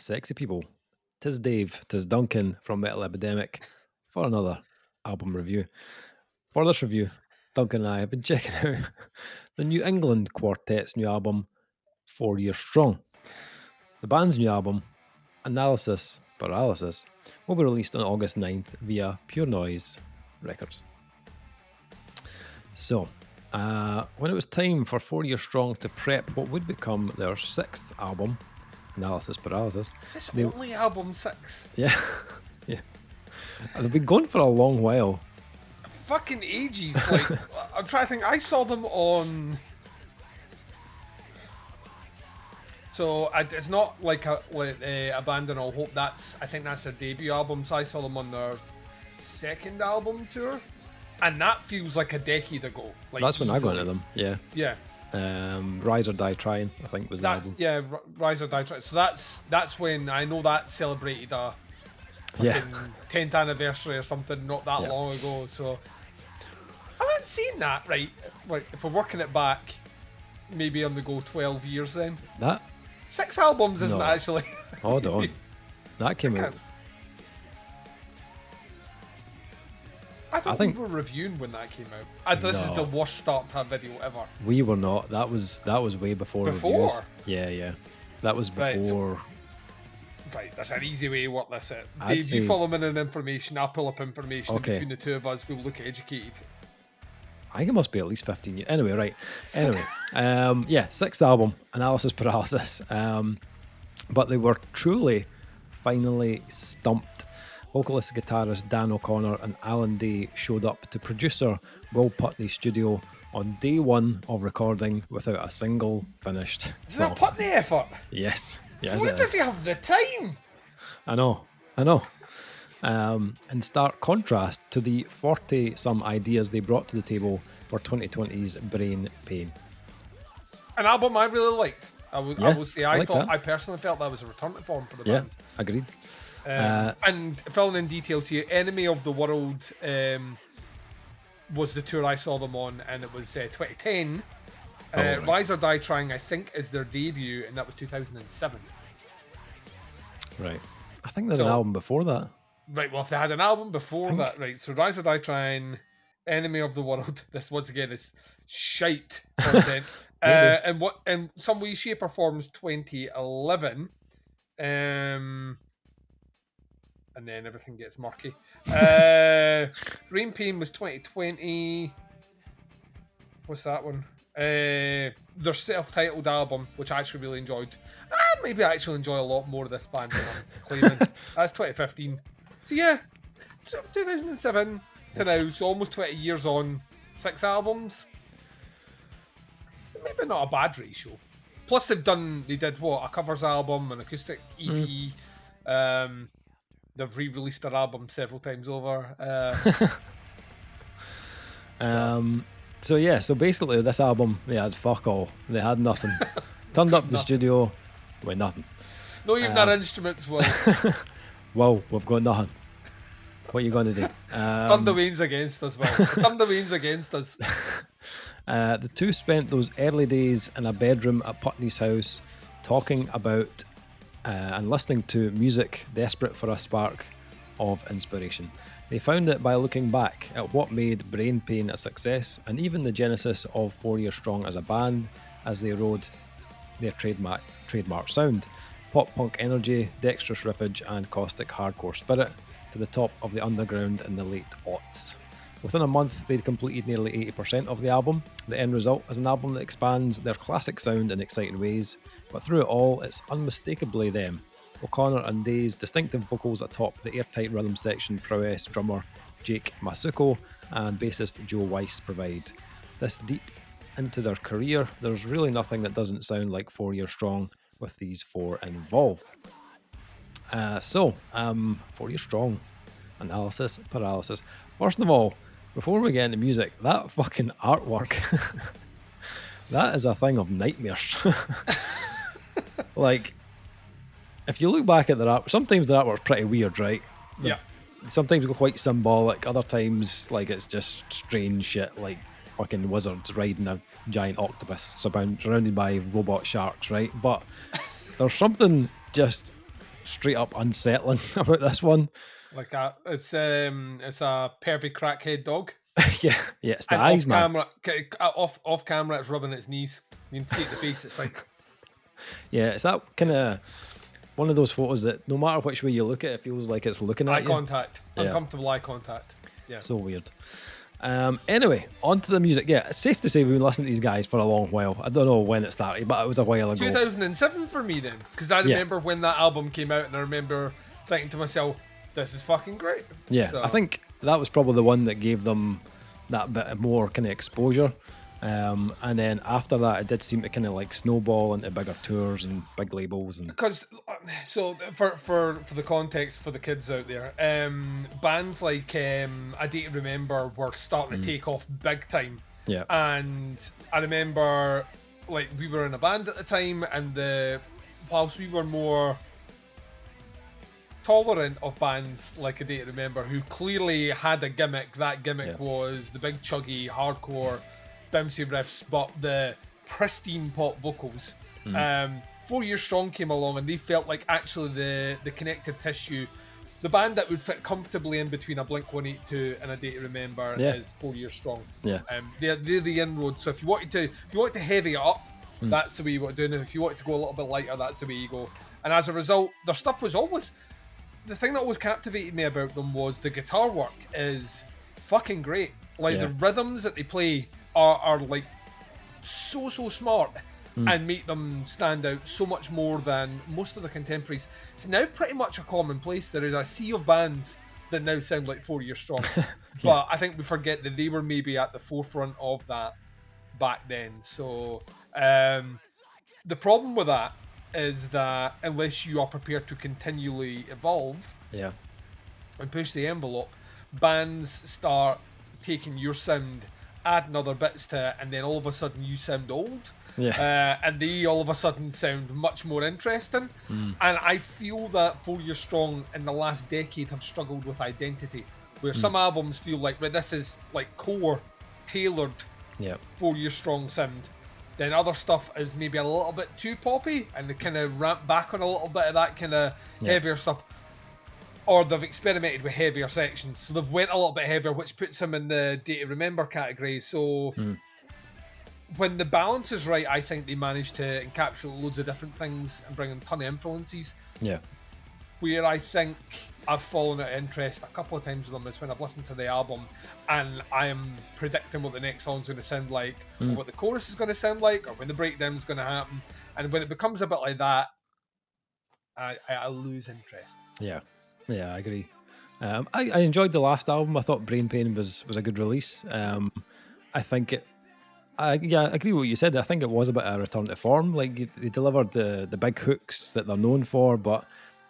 sexy people. Tis Dave, tis Duncan from Metal Epidemic for another album review. For this review, Duncan and I have been checking out the New England Quartet's new album, 4 Years Strong. The band's new album, Analysis Paralysis, will be released on August 9th via Pure Noise Records. So, when it was time for 4 Years Strong to prep what would become their sixth album, Analysis Paralysis. Is this only album 6? Yeah. Yeah. They've been going for a long while. Fucking ages. Like, I'm trying to think. I saw them on. So it's not like Abandon All Hope. I think that's their debut album. So I saw them on their second album tour, and that feels like a decade ago. Like, that's when I got into them. Yeah. Yeah. Rise or Die Trying, I think was the album. Yeah, Rise or Die Trying. So that's when I know that celebrated a 10th anniversary or something not that long ago. So I haven't seen that, right? Like, if we're working it back, maybe on the go 12 years then. That 6 albums isn't actually. Hold on. That came out. I think we were reviewing when that came out. This is the worst start to a video ever. We were not. That was way before reviews. Yeah. That was before. Right, that's an easy way to work this out. Dave, you follow me in information, I'll pull up information, and between the two of us, we'll look educated. I think it must be at least 15 years. Anyway, right. Anyway, sixth album, Analysis Paralysis. But they were truly, finally stumped. Vocalist guitarist Dan O'Connor and Alan Day showed up to producer Will Putney's studio on day one of recording without a single finished Is that Putney effort? Yes. Why does he have the time? I know. In stark contrast to the 40-some ideas they brought to the table for 2020's Brain Pain. An album I really liked. I will say I personally felt that was a return to form for the band. Yeah, agreed. And filling in details here, Enemy of the World was the tour I saw them on, and it was 2010. Rise or Die Trying, I think, is their debut, and that was 2007. Right. I think there's an album before that. Right, well, if they had an album before that, right, so Rise or Die Trying, Enemy of the World, this once again is shite content, and what in some way, shape, or forms 2011, and then everything gets murky. Brain Pain was 2020. What's that one? Their self-titled album, which I actually really enjoyed. Maybe I actually enjoy a lot more of this band than I'm claiming. That's 2015. So yeah, 2007 to now, so almost 20 years on, 6 albums. Maybe not a bad ratio. Plus they did what? A covers album, an acoustic EP. They've re-released their album several times over. So basically this album, they had fuck all. They had nothing. Turned up the studio with nothing. No, even their instruments were. Well, we've got nothing. What are you going to do? Turn the winds against us, Will. Turn the winds against us. The two spent those early days in a bedroom at Putney's house talking about and listening to music, desperate for a spark of inspiration. They found it by looking back at what made Brain Pain a success, and even the genesis of 4 Years Strong as a band, as they rode their trademark sound. Pop-punk energy, dexterous riffage, and caustic hardcore spirit to the top of the underground in the late aughts. Within a month, they'd completed nearly 80% of the album. The end result is an album that expands their classic sound in exciting ways, but through it all, it's unmistakably them. O'Connor and Day's distinctive vocals atop the airtight rhythm section prowess drummer Jake Masuko and bassist Joe Weiss provide. This deep into their career, there's really nothing that doesn't sound like 4 Years Strong with these four involved. 4 Years Strong, Analysis Paralysis. First of all, before we get into music, that fucking artwork, that is a thing of nightmares. Like, if you look back at their art, sometimes their artwork's pretty weird, right? Yeah. Sometimes go quite symbolic, other times, like, it's just strange shit, like fucking wizards riding a giant octopus surrounded by robot sharks, right? But there's something just straight up unsettling about this one. Like it's a pervy crackhead dog. yeah, it's the And eyes, off man. camera, off camera, it's rubbing its knees. You can see it in the face. It's like, Yeah, it's that kind of one of those photos that no matter which way you look at it, feels like it's looking eye at you. contact, Yeah. uncomfortable eye contact. Yeah. So weird. Anyway, on to the music. Yeah, it's safe to say we've been listening to these guys for a long while. I don't know when it started, but it was a while ago. 2007 for me then, because I remember when that album came out, and I remember thinking to myself, "This is fucking great." Yeah, So, I think that was probably the one that gave them that bit of more kind of exposure. And then after that, it did seem to kind of like snowball into bigger tours and big labels. And because for the context for the kids out there, bands like A Day to Remember were starting to take off big time. yeah, And I remember, like, we were in a band at the time, and whilst we were more tolerant of bands like A Day to Remember, who clearly had a gimmick, that gimmick was the big chuggy, hardcore, bouncy riffs, but the pristine pop vocals. 4 Years Strong came along, and they felt like actually the connective tissue, the band that would fit comfortably in between a Blink-182 and A Day to Remember is 4 Years Strong. Yeah. They're the inroad. So if you wanted to heavy it up, that's the way you want to do it. If you wanted to go a little bit lighter, that's the way you go. And as a result, their stuff was always, the thing that always captivated me about them was the guitar work is fucking great. Like the rhythms that they play are like so smart and make them stand out so much more than most of the contemporaries. It's now pretty much a commonplace. There is a sea of bands that now sound like 4 Years Strong. But I think we forget that they were maybe at the forefront of that back then. So the problem with that is that unless you are prepared to continually evolve and push the envelope, bands start taking your sound, adding other bits to it, and then all of a sudden you sound old. And they all of a sudden sound much more interesting. And I feel that 4 Years Strong in the last decade have struggled with identity, where some albums feel like, right, this is like core, tailored 4 Years Strong sound. Then other stuff is maybe a little bit too poppy, and they kind of ramp back on a little bit of that kind of heavier stuff. Or they've experimented with heavier sections, so they've went a little bit heavier, which puts them in the Day to Remember category. So when the balance is right, I think they manage to encapsulate loads of different things and bring in a ton of influences. Where I think I've fallen out of interest a couple of times with them is when I've listened to the album and I am predicting what the next song's going to sound like, or what the chorus is going to sound like, or when the breakdown's going to happen. And when it becomes a bit like that, I lose interest. Yeah, I agree. I enjoyed the last album. I thought Brain Pain was a good release. I think I agree with what you said. I think it was a bit of a return to form. Like they delivered the big hooks that they're known for, but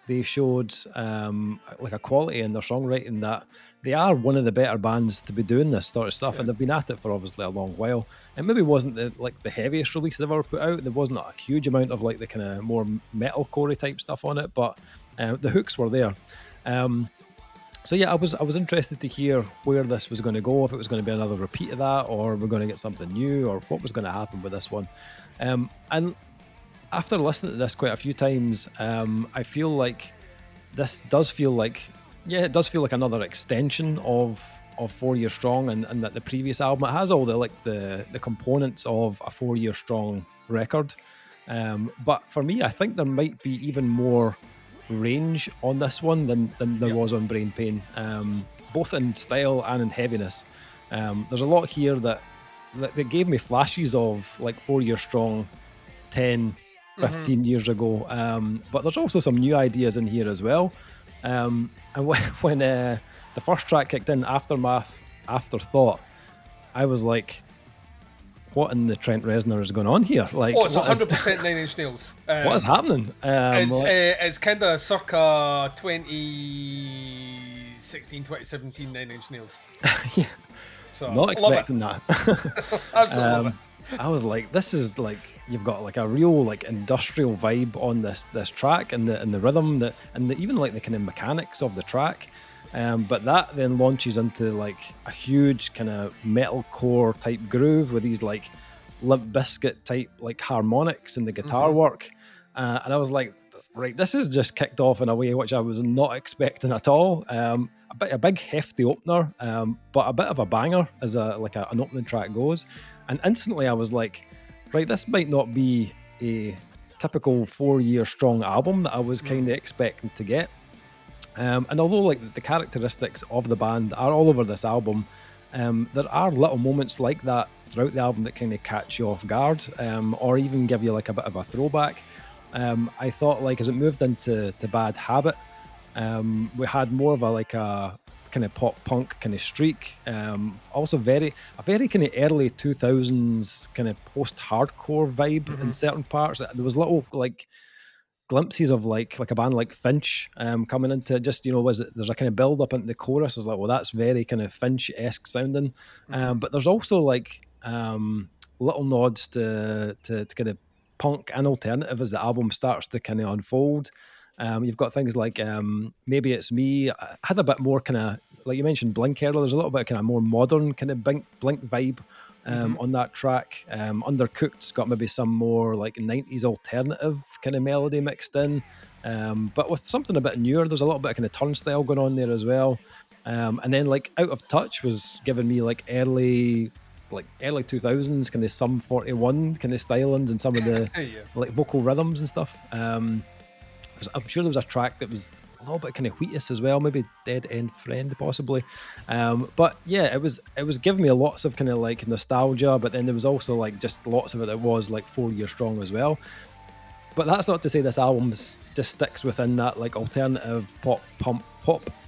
they showed like a quality in their songwriting that they are one of the better bands to be doing this sort of stuff, and they've been at it for obviously a long while. It maybe wasn't the heaviest release they've ever put out. There wasn't a huge amount of like the kind of more metalcore type stuff on it, but the hooks were there. So yeah, I was interested to hear where this was going to go, if it was going to be another repeat of that, or we're going to get something new, or what was going to happen with this one. And after listening to this quite a few times, I feel like this does feel like, it does feel like another extension of 4 Years Strong, and that the previous album, it has all the components of a 4 Years Strong record. But for me, I think there might be even more range on this one than there was on Brain Pain, both in style and in heaviness. There's a lot here that gave me flashes of like 4 Years Strong 10, 15 years ago, but there's also some new ideas in here as well. And when the first track kicked in, Aftermath, Afterthought, I was like, what in the Trent Reznor is going on here? Like, it's 100% Nine Inch Nails. What is happening? It's kind of circa 2016, 2017 Nine Inch Nails. So, not expecting that. Absolutely love it. I was like, this is like, you've got like a real like industrial vibe on this track, and the rhythm, even like the kind of mechanics of the track. But that then launches into like a huge kind of metalcore type groove with these like Limp Bizkit type like harmonics and the guitar work. And I was like, right, this has just kicked off in a way which I was not expecting at all. A big hefty opener, but a bit of a banger as an opening track goes. And instantly I was like, right, this might not be a typical 4-year strong album that I was kind of expecting to get. And although like the characteristics of the band are all over this album, there are little moments like that throughout the album that kind of catch you off guard, or even give you like a bit of a throwback. I thought like as it moved into Bad Habit, we had more of a kind of pop punk kind of streak. Also a very kind of early 2000s kind of post hardcore vibe in certain parts. There was little like glimpses of like a band like Finch coming into just, there's a kind of build up into the chorus. I was like, well, that's very kind of Finch-esque sounding. But there's also like little nods to kind of punk and alternative as the album starts to kind of unfold. You've got things like Maybe It's Me. I had a bit more kind of, like you mentioned, Blink earlier. There's a little bit of kind of more modern kind of Blink vibe on that track. Undercooked's got maybe some more like 90s alternative kind of melody mixed in, but with something a bit newer. There's a little bit of kind of Turnstile going on there as well. And then like Out of Touch was giving me like early 2000s kind of Sum 41 kind of stylings and some of the like vocal rhythms and stuff. I'm sure there was a track that was a little bit kind of Wheatus as well, maybe Dead End Friend possibly. But yeah, it was giving me lots of kind of like nostalgia, but then there was also like just lots of it that was like 4 years strong as well. But that's not to say this album just sticks within that like alternative pop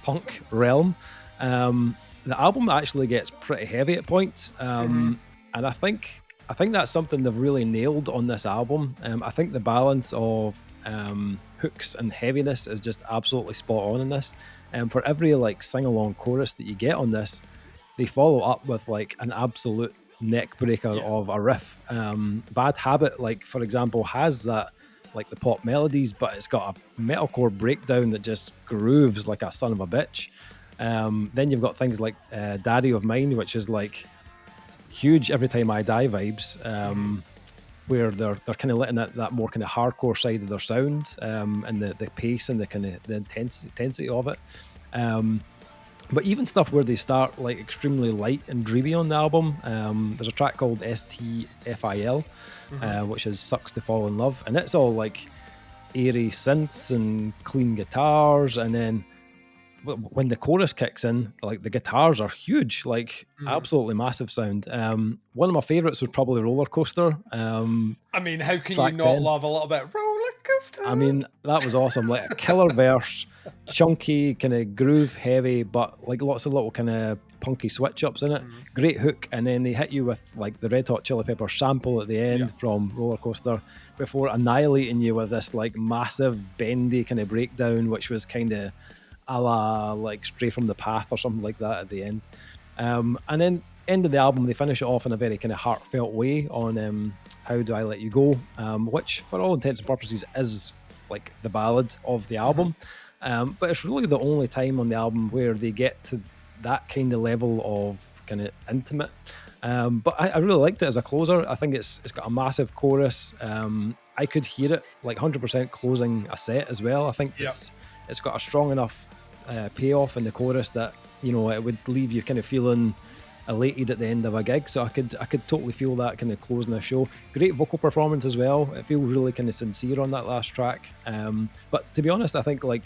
punk realm. The album actually gets pretty heavy at points, and I think that's something they've really nailed on this album. I think the balance of hooks and heaviness is just absolutely spot on in this. For every like sing-along chorus that you get on this, they follow up with like an absolute neck breaker of a riff. Bad Habit, like for example, has that like the pop melodies, but it's got a metalcore breakdown that just grooves like a son of a bitch. Then you've got things like Daddy of Mine, which is like huge Every Time I Die vibes, where they're kind of letting that more kind of hardcore side of their sound, and the pace and the kind of the intensity of it. But even stuff where they start like extremely light and dreamy on the album. There's a track called STFIL, which is Sucks to Fall in Love, and it's all like airy synths and clean guitars, and then when the chorus kicks in, like the guitars are huge, like absolutely massive sound. One of my favorites was probably Roller Coaster. I mean, how can you not 10. love a little bit Roller Coaster? I mean, that was awesome. Like a killer verse, chunky, kind of groove heavy, but like lots of little kind of punky switch ups in it. Great hook, and then they hit you with like the Red Hot Chili Peppers sample at the end from Roller Coaster before annihilating you with this like massive bendy kind of breakdown, which was kind of a la like Stray from the Path or something like that at the end. And then end of the album, they finish it off in a very kind of heartfelt way on How Do I Let You Go, which for all intents and purposes is like the ballad of the album. But it's really the only time on the album where they get to that kind of level of kind of intimate. But I really liked it as a closer. I think it's got a massive chorus. I could hear it like 100% closing a set as well. I think it's got a strong enough payoff in the chorus that, you know, it would leave you kind of feeling elated at the end of a gig. So I could totally feel that kind of closing a show. Great vocal performance as well. It feels really kind of sincere on that last track. But to be honest, I think like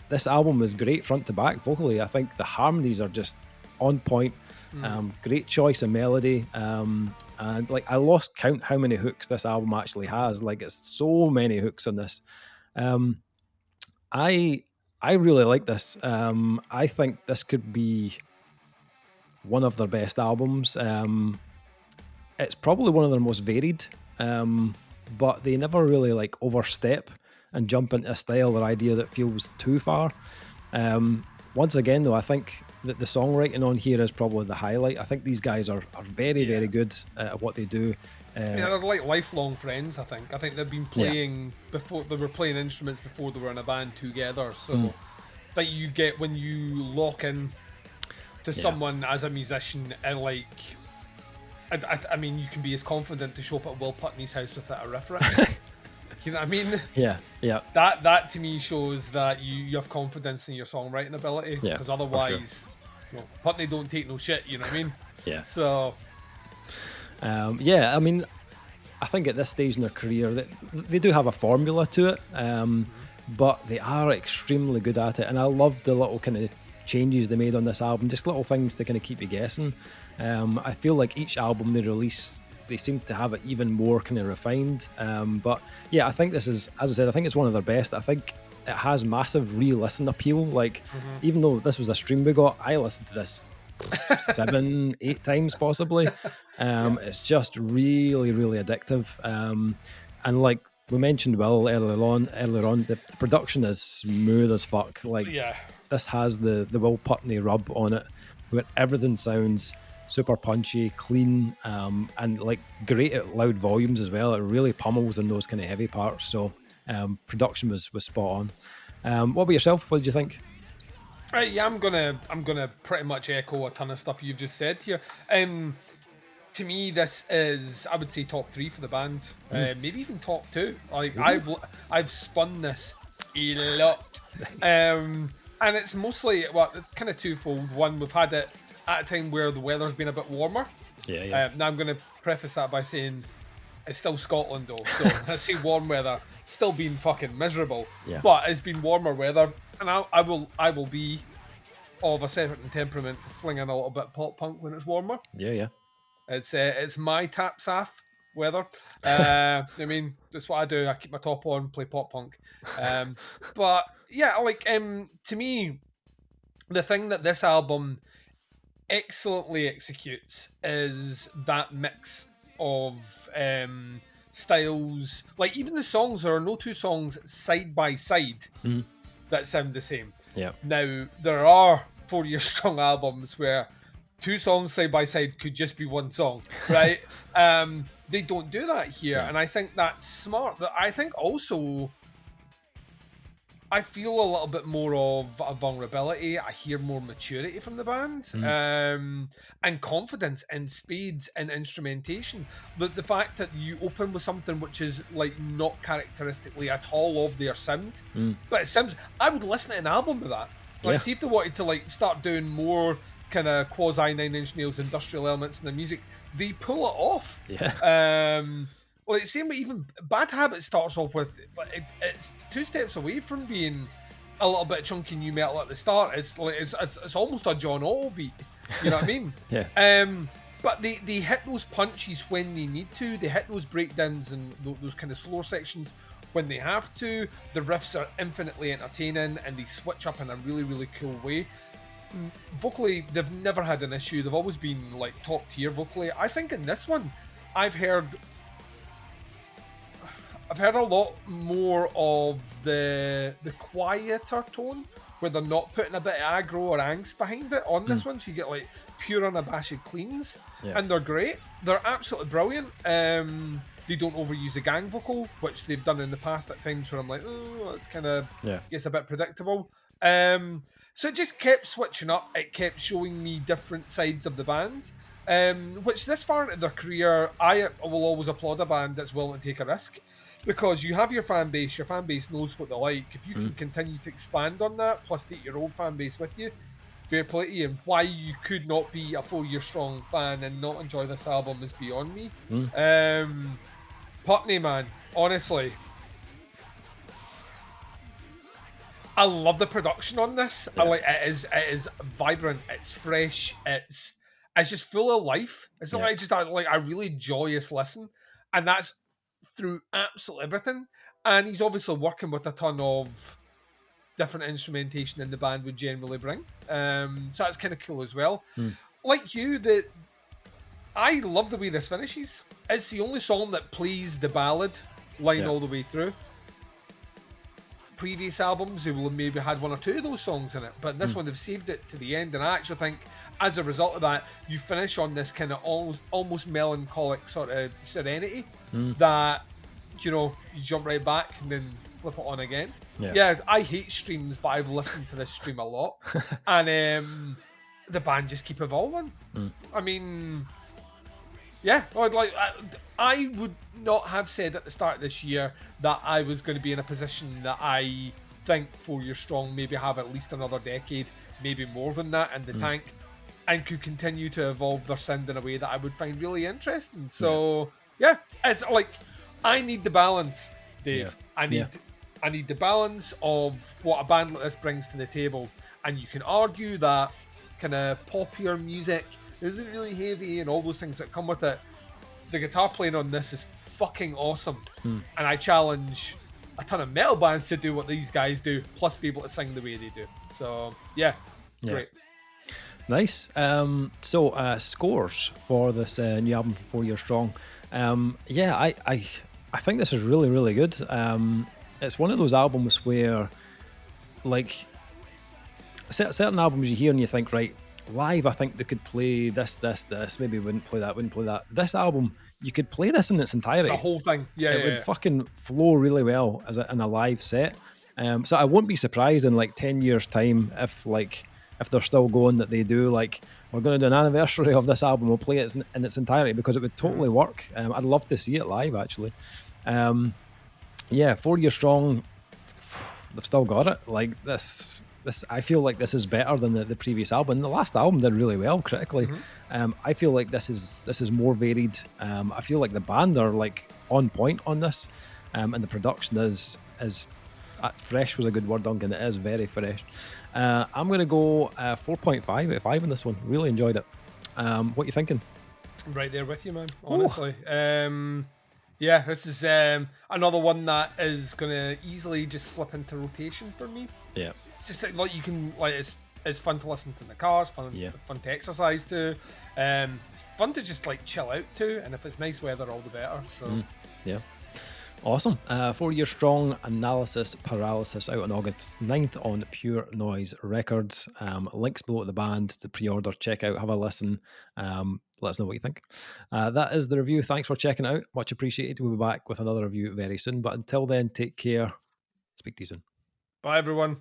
this album is great front to back vocally. I think the harmonies are just on point. Great choice of melody. And like I lost count how many hooks this album actually has. Like it's so many hooks on this. I really like this. I think this could be one of their best albums. It's probably one of their most varied, but they never really like overstep and jump into a style or idea that feels too far. Once again, though, I think that the songwriting on here is probably the highlight. I think these guys are very, very good at what they do. They're like lifelong friends, I think. I think they've been playing before, they were playing instruments before they were in a band together. So that you get when you lock in to someone as a musician, and like, I mean, you can be as confident to show up at Will Putney's house without a riff rack. You know what I mean? Yeah, yeah, That to me shows that you have confidence in your songwriting ability. Yeah, Because for sure. otherwise, Putney don't take no shit. You know what I mean? Yeah. So Yeah, I mean, I think at this stage in their career, they do have a formula to it, but they are extremely good at it. And I love the little kind of changes they made on this album, just little things to kind of keep you guessing. I feel like each album they release, they seem to have it even more kind of refined. But yeah, I think this is, as I said, I think it's one of their best. I think it has massive re-listen appeal. Like, even though this was a stream we got, I listened to this 7, 8 times possibly. It's just really, really addictive. And like we mentioned, Will, earlier on, the production is smooth as fuck. Like, this has the Will Putney rub on it, where everything sounds super punchy, clean, and like great at loud volumes as well. It really pummels in those kind of heavy parts. So production was spot on. What about yourself? What did you think? right, yeah, I'm gonna pretty much echo a ton of stuff you've just said here. To me, this is, I would say, top 3 for the band, maybe even top 2. Like, I've spun this a lot, and it's mostly, well, it's kind of twofold. One, we've had it at a time where the weather's been a bit warmer. Now I'm going to preface that by saying it's still Scotland though, so I say warm weather, still been fucking miserable, but it's been warmer weather, and I will be of a certain temperament to fling in a little bit pop punk when it's warmer. It's my tap saff weather. I mean, that's what I do. I keep my top on, play pop punk. But yeah, like to me, the thing that this album excellently executes is that mix of styles. Like, even the songs, there are no two songs side by side that sound the same. Now, there are 4-year strong albums where 2 songs side by side could just be 1 song, right? They don't do that here, and I think that's smart. I think also I feel a little bit more of a vulnerability. I hear more maturity from the band, and confidence in spades and instrumentation. The fact that you open with something which is like not characteristically at all of their sound, but it sounds. I would listen to an album with that. Like, see if they wanted to like start doing more kind of quasi Nine Inch Nails industrial elements in the music, they pull it off. Well, it's same with even Bad Habit starts off with, it's 2 steps away from being a little bit chunky new metal at the start. It's like it's almost a John Otto beat. You know what I mean? But they hit those punches when they need to. They hit those breakdowns and those kind of slower sections when they have to. The riffs are infinitely entertaining and they switch up in a really, really cool way. Vocally, they've never had an issue. They've always been like top tier vocally. I think in this one, I've heard a lot more of the quieter tone, where they're not putting a bit of aggro or angst behind it on this one. So you get like pure unabashed cleans, and they're great. They're absolutely brilliant. They don't overuse the gang vocal, which they've done in the past at times where I'm like, oh, it's kind of gets a bit predictable. So it just kept switching up. It kept showing me different sides of the band, which this far into their career, I will always applaud a band that's willing to take a risk, because you have your fan base knows what they like. If you can continue to expand on that, plus take your old fan base with you, fair play to you. And why you could not be a 4-year strong fan and not enjoy this album is beyond me. Putney, man, honestly, I love the production on this. I like it is vibrant, it's fresh, it's just full of life. It's like just like a really joyous listen, and that's through absolutely everything. And he's obviously working with a ton of different instrumentation in the band would generally bring. So that's kind of cool as well. Like you, I love the way this finishes. It's the only song that plays the ballad line all the way through. Previous albums, they will have maybe had 1 or 2 of those songs in it, but this one they've saved it to the end. And I actually think, as a result of that, you finish on this kind of almost melancholic sort of serenity that, you jump right back and then flip it on again. I hate streams, but I've listened to this stream a lot, and the band just keep evolving. I mean, Yeah, I would not have said at the start of this year that I was going to be in a position that I think 4 Years Strong maybe have at least another decade, maybe more than that in the tank, and could continue to evolve their sound in a way that I would find really interesting. So yeah, it's like I need the balance, Dave. I need the balance of what a band like this brings to the table, and you can argue that kind of poppier music isn't really heavy and all those things that come with it. The guitar playing on this is fucking awesome, and I challenge a ton of metal bands to do what these guys do, plus be able to sing the way they do. So yeah. Great. Nice. So scores for this new album, 4 Years Strong. I think this is really, really good. It's one of those albums where, like, certain albums you hear and you think, right, live, I think they could play this, maybe wouldn't play that. This album, you could play this in its entirety. The whole thing. It would fucking flow really well in a live set. So I won't be surprised in like 10 years' time if they're still going, that they do like, we're going to do an anniversary of this album, we'll play it in its entirety, because it would totally work. I'd love to see it live, actually. 4 Years Strong, they've still got it. Like this I feel like this is better than the previous album. The last album did really well critically. I feel like this is more varied. I feel like the band are like on point on this, and the production is fresh was a good word, Duncan. It is very fresh. I'm going to go 4.5 out of 5 on this one. Really enjoyed it. What are you thinking? I'm right there with you, man. Honestly. This is another one that is going to easily just slip into rotation for me. Yeah. It's just like you can, like, it's fun to listen to in the car. It's fun to exercise to. It's fun to just like chill out to. And if it's nice weather, all the better. So yeah. Awesome. 4 Years Strong, Analysis, Paralysis, out on August 9th on Pure Noise Records. Links below at the band to pre-order. Check out, have a listen. Let us know what you think. That is the review. Thanks for checking out. Much appreciated. We'll be back with another review very soon. But until then, take care. Speak to you soon. Bye, everyone.